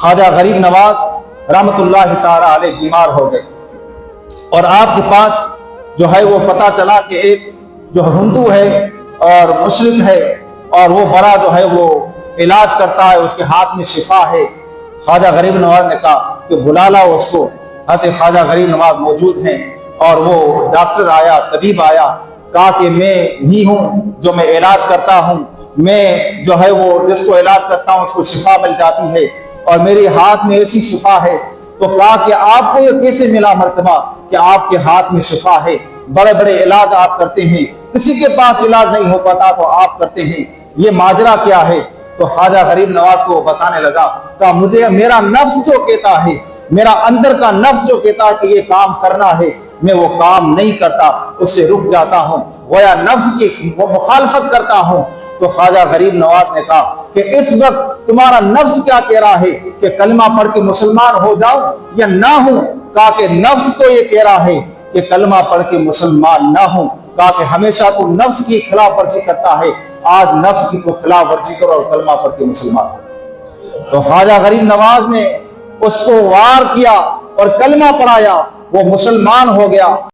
خواجہ غریب نواز رحمت اللہ تعالی علیہ بیمار ہو گئے، اور آپ کے پاس جو ہے وہ پتہ چلا کہ ایک جو ہندو ہے اور مشرک ہے اور وہ بڑا جو ہے وہ علاج کرتا ہے، اس کے ہاتھ میں شفا ہے۔ خواجہ غریب نواز نے کہا کہ بلا لاؤ اس کو۔ حضرت خواجہ غریب نواز موجود ہیں، اور وہ ڈاکٹر آیا، طبیب آیا، کہا کہ میں ہی ہوں جو میں علاج کرتا ہوں، میں جو ہے وہ جس کو علاج کرتا ہوں اس کو شفا مل جاتی ہے، اور میرے ہاتھ میں ایسی شفا ہے۔ تو کہا کہ آپ کو یہ کیسے ملا مرتبہ کہ آپ کے ہاتھ میں شفا ہے؟ بڑے بڑے علاج آپ کرتے ہیں، کسی کے پاس علاج نہیں ہو پاتا تو آپ کرتے ہیں، یہ ماجرا کیا ہے؟ تو خواجہ غریب نواز کو وہ بتانے لگا، کہ مجھے میرا نفس جو کہتا ہے، میرا اندر کا نفس جو کہتا ہے کہ یہ کام کرنا ہے، میں وہ کام نہیں کرتا، اس سے رک جاتا ہوں، گویا نفس کی وہ مخالفت کرتا ہوں۔ تو خواجہ غریب نواز نے کہا کہ اس وقت تمہارا نفس کیا کہہ رہا ہے کہ کلمہ پڑھ کے مسلمان ہو جاؤ یا نہ ہوں؟ کہا کہ نفس تو یہ کہہ رہا ہے کہ کلمہ پڑھ کے مسلمان نہ ہوں۔ کہا کہ ہمیشہ تو نفس کی خلاف ورزی کرتا ہے، آج نفس کی تو خلاف ورزی کرو اور کلمہ پڑھ کے مسلمان ہو۔ تو خواجہ غریب نواز نے اس کو وار کیا اور کلمہ پڑھایا، وہ مسلمان ہو گیا۔